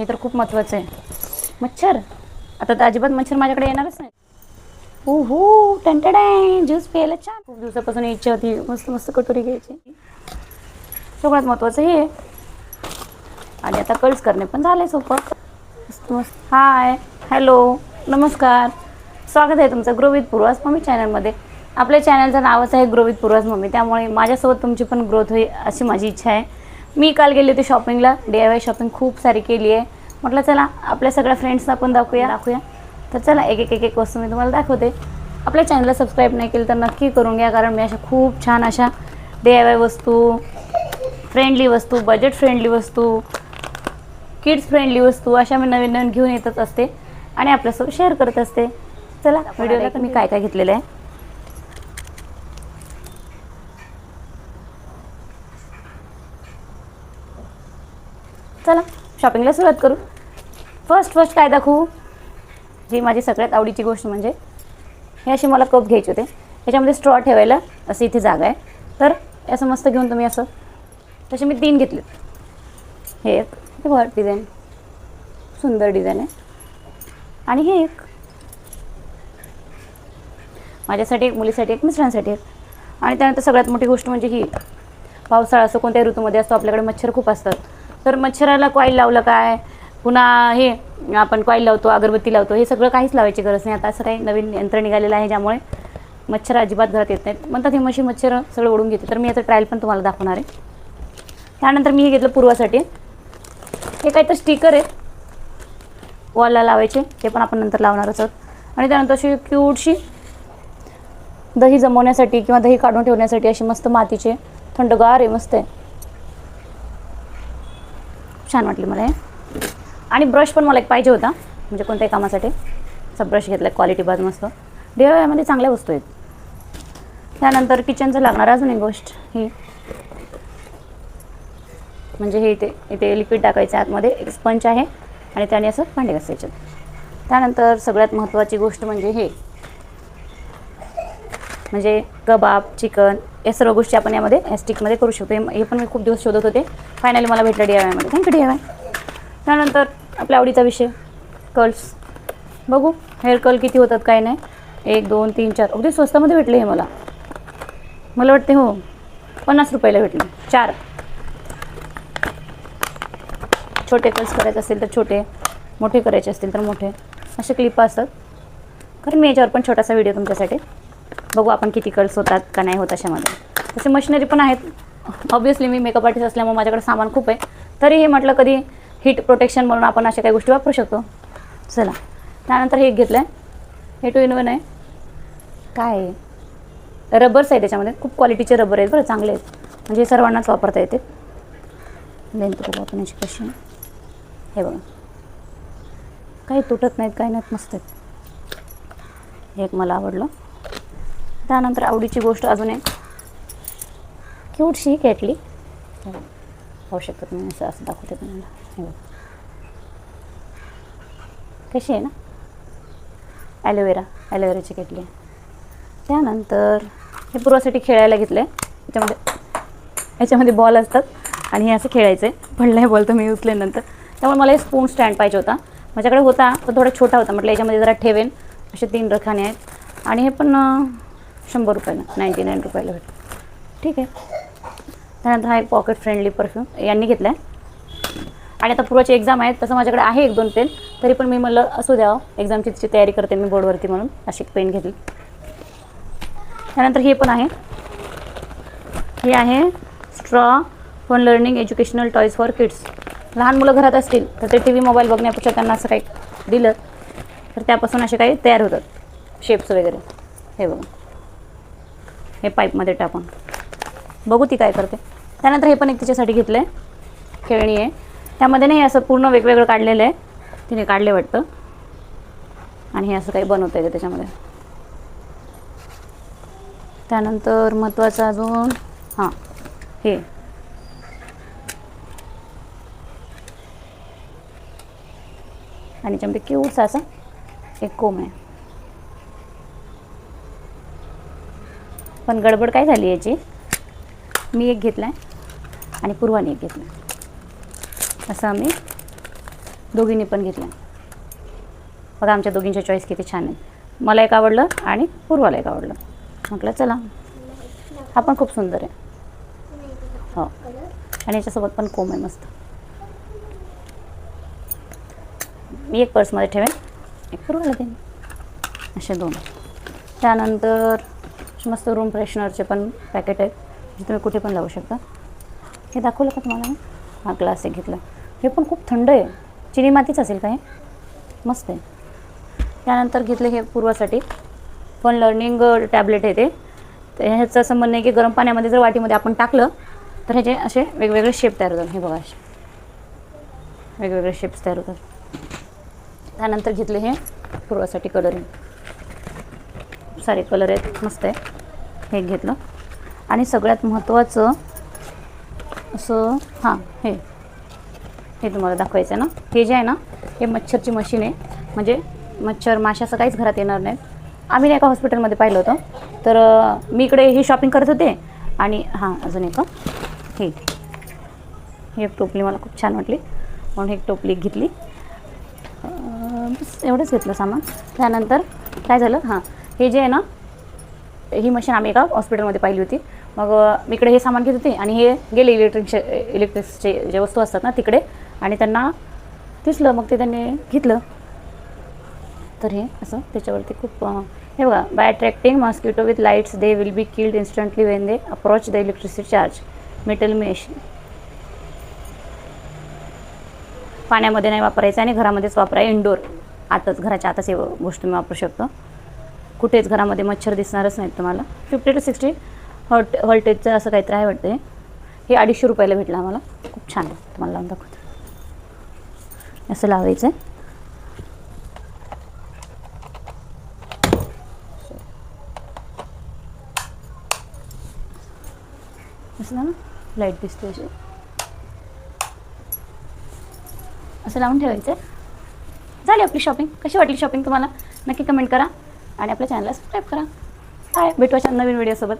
हे तर खूप महत्त्वाचं आहे. मच्छर आता तर अजिबात मच्छर माझ्याकडे येणारच नाही. हो हो टंटडाय ज्यूस प्यायला छान. खूप दिवसापासून इच्छा होती मस्त मस्त कटोरी घ्यायची. सगळ्यात महत्त्वाचं हे आणि आता कल्स करणे पण झाले सोपं. मस्त मस्त. हाय हॅलो नमस्कार, स्वागत आहे तुमचं ग्रो विथ पूर्वास मम्मी चॅनलमध्ये. आपल्या चॅनलचं नावच आहे ग्रो विथ पूर्वास मम्मी, त्यामुळे माझ्यासोबत तुमची पण ग्रोथ होईल अशी माझी इच्छा आहे. मी काल गेले होते शॉपिंगला, DIY शॉपिंग खूप सारी केली आहे. म्हटलं चला आपल्या सगळ्या फ्रेंड्सना पण दाखवूया. तर चला एक एक वस्तू मी तुम्हाला दाखवते. आपल्या चॅनलला सबस्क्राईब नाही केलं तर नक्की करून घ्या, कारण मी अशा खूप छान अशा DIY वस्तू, फ्रेंडली वस्तू, बजेट फ्रेंडली वस्तू, किड्स फ्रेंडली वस्तू अशा मी नवीन नवीन घेऊन येतच असते आणि आपल्यासोबत शेअर करत असते. चला व्हिडिओला तर मी काय काय घेतलेलं आहे. चला शॉपिंगला सुरुवात करू. फर्स्ट काय दाखवू, जी माझी सगळ्यात आवडीची गोष्ट म्हणजे हे असे मला कप घ्यायचे होते. याच्यामध्ये स्ट्रॉ ठेवायला असं इथे जागा आहे, तर असं मस्त घेऊन तुम्ही असं, तसे मी 3 घेतले. हे एक हे बघा डिझाईन, सुंदर डिझाईन आहे. आणि हे एक माझ्यासाठी एक, मुलीसाठी एक, मिस्टरांसाठी एक. आणि त्यानंतर सगळ्यात मोठी गोष्ट म्हणजे ही, पावसाळा असो कोणत्याही ऋतूमध्ये असतो आपल्याकडे मच्छर खूप असतात, तर मच्छराला कॉईल लावलं काय, पुन्हा हे आपण कॉईल लावतो, अगरबत्ती लावतो, हे सगळं काहीच लावायची गरज नाही. आता असं काही नवीन यंत्र निघालेलं आहे ज्यामुळे मच्छर अजिबात घरात येत नाहीत. म्हणतात ही मशीन मच्छर सगळं ओढून घेते, तर मी याचं ट्रायल पण तुम्हाला दाखवणार आहे. त्यानंतर मी हे घेतलं पूर्वासाठी. हे काहीतरी स्टिकर आहे वॉलला लावायचे, ते पण आपण नंतर लावणारच आहोत. आणि त्यानंतर अशी क्यूटशी दही जमवण्यासाठी किंवा दही काढून ठेवण्यासाठी अशी मस्त मातीचे, थंडगार आहे, मस्त आहे, छान वाटली मला हे. आणि ब्रश पण मला एक पाहिजे होता, म्हणजे कोणत्याही कामासाठी. असा ब्रश घेतला आहे, क्वालिटी बाज मस्त, DIYमध्ये चांगल्या वस्तू आहेत. त्यानंतर किचनचं लागणार अजून एक गोष्ट ही, म्हणजे हे इथे लिक्विड टाकायचं आतमध्ये, एक स्पंज आहे आणि त्याने असं भांडे घासायचे. त्यानंतर सगळ्यात महत्त्वाची गोष्ट म्हणजे हे, म्हणजे कबाब, चिकन, या सर्व गोष्टी आपण यामध्ये स्टिकमध्ये करू शकतो. हे पण मी खूप दिवस शोधत होते, फायनली मला भेटलं DIYमध्ये. Thank you DIY. त्यानंतर आपल्या आवडीचा विषय कर्ल्स. बघू हेअर कर्ल किती होतात काय नाही. 1 2 3 4 अगदी स्वस्तामध्ये भेटले हे मला वाटते. हो 50 रुपयाला भेटले 4. छोटे कर्ल्स करायचे असतील तर छोटे, मोठे करायचे असतील तर मोठे, असे क्लिप असतात. कारण मी याच्यावर पण छोटासा व्हिडिओ तुमच्यासाठी. बघू आपण किती कर्ल्स होतात का नाही होत अशामध्ये. तसे मशिनरी पण आहेत. ऑब्व्हियसली मी मेकअप आर्टिस्ट असल्यामुळे माझ्याकडे सामान खूप आहे, तरी हे म्हटलं कधी हीट प्रोटेक्शन म्हणून आपण अशा काही गोष्टी वापरू शकतो. चला त्यानंतर हे एक घेतलं आहे, हे 2 in 1 आहे. काय आहे, रबर्स आहे त्याच्यामध्ये, खूप क्वालिटीचे रबर आहेत बरं, चांगले आहेत, म्हणजे सर्वांनाच वापरता येते. लेंथ बघू आपण याची कशी, हे बघा काही तुटत नाहीत, काही नाहीत, मस्त आहेत. हे एक मला आवडलं. त्यानंतर आवडीची गोष्ट अजून एक क्यूटशी केटली, होऊ शकतात मी असं दाखवते तुम्हाला. हे बघा कशी आहे ना, ॲलोवेराची केटली आहे. त्यानंतर हे पूर्वासाठी खेळायला घेतलं आहे. याच्यामध्ये बॉल असतात आणि हे असं खेळायचं आहे. पडलं आहे बॉल तर मी उचलेनंतर, त्यामुळे मला हे स्पून स्टँड पाहिजे होता. माझ्याकडे होता पण थोडा छोटा होता, म्हटलं याच्यामध्ये जरा ठेवेन. असे 3 रखाने आहेत आणि हे पण 100 रुपयाला, 99 रुपयाला भेटतं. ठीक आहे. त्यानंतर हा एक पॉकेट फ्रेंडली परफ्यूम यांनी घेतला आहे. आणि आता पूर्वाची एक्झाम आहे, तसं माझ्याकडे आहे 1 2 पेन, तरी पण मी म्हणलं असू द्यावं, एक्झामची तिची तयारी करते मी बोर्डवरती म्हणून अशी एक पेन घेतली. त्यानंतर हे पण आहे, हे आहे straw fun learning educational toys for kids. लहान मुलं घरात असतील तर ते TV मोबाईल बघण्यापेक्षा त्यांना असं काही दिलं तर त्यापासून असे काही तयार होतात, शेप्स वगैरे. हे बघा, हे पाईपमध्ये टाकून बघू ती काय करते. त्यानंतर हे पण एक तिच्यासाठी घेतलं आहे, खेळणी आहे. त्यामध्ये नाही असं पूर्ण वेगवेगळं काढलेलं आहे, तिने काढले वाटतं. आणि हे असं काही बनवता येतं त्याच्यामध्ये. त्यानंतर महत्त्वाचं अजून हां हे, आणि याच्यामध्ये क्यूटचा असा एक कोम आहे. पण गडबड काय झाली याची, मी एक घेतला आहे आणि पूर्वाने एक घेतला. असं आम्ही दोघींनी पण घेतलं. बघा आमच्या दोघींच्या चॉईस किती छान आहे. मला एक आवडलं आणि पूर्वाला एक आवडलं. म्हटलं चला हा पण खूप सुंदर आहे. हो आणि याच्यासोबत पण कोम आहे मस्त. मी एक पर्समध्ये ठेवेन, एक पूर्वाला देईन, असे 2. त्यानंतर मस्त रूम फ्रेशनरचे पण पॅकेट आहेत जे तुम्ही कुठे पण लावू शकता. हे दाखवलं का तुम्हाला? हा ग्लास एक घेतला. हे पण खूप थंड आहे. चिनी मातीच असेल का हे? मस्त आहे. त्यानंतर घेतले हे पूर्वासाठी पण लर्निंग टॅबलेट आहे ते. तर ह्याचं असं म्हणणं आहे की गरम पाण्यामध्ये जर वाटीमध्ये आपण टाकलं तर ह्याचे असे वेगवेगळे शेप तयार होतात. हे बघा असे वेगवेगळे शेप्स तयार होतात. त्यानंतर घेतले हे पूर्वासाठी कलरिंग. खूप सारे कलर आहेत, मस्त आहे. हे घेतलं. आणि सगळ्यात महत्त्वाचं असं हे तुम्हाला दाखवायचं आहे ना. हे जे आहे ना हे मच्छरची मशीन आहे. म्हणजे मच्छर माशा असं काहीच घरात येणार नाहीत. आम्ही नाही एका हॉस्पिटलमध्ये पाहिलं होतं. तर मी इकडे ही शॉपिंग करत होते आणि अजून एक ही एक टोपली मला खूप छान वाटली म्हणून एक टोपली घेतली. बस एवढंच घेतलं सामान. त्यानंतर काय झालं, हे जे आहे ना ही मशीन आम्ही एका हॉस्पिटलमध्ये पाहिली होती. मग मी इकडे हे सामान घेत होते आणि हे गेले इलेक्ट्रिक्सचे जे वस्तू असतात ना तिकडे आणि त्यांना दिसलं. मग ते त्यांनी घेतलं. तर हे असं त्याच्यावरती खूप हे बघा, by attracting mosquito with lights they will be killed instantly when they approach the electricity charge. Metal mesh. पाण्यामध्ये नाही वापरायचं आणि घरामध्येच वापरायचं. इंडोर आतच, घराच्या आतच हे गोष्ट मी वापरू शकतो. कुठेच घरामध्ये मच्छर दिसणारच नाहीत तुम्हाला. 50 to 60 व्होल्टेजचं असं काहीतरी आहे वाटतं. हे 250 रुपयाला भेटलं आम्हाला. खूप छान आहे. तुम्हाला लावून दाखवते. असं लावायचं आहे. असं ना लाईट दिसते अशी. असं लावून ठेवायचं आहे. झाली आपली शॉपिंग. कशी वाटली शॉपिंग तुम्हाला नक्की कमेंट करा आणि आपल्या चॅनलला सबस्क्राईब करा. बाय. भेटू अशा नवीन व्हिडिओसोबत.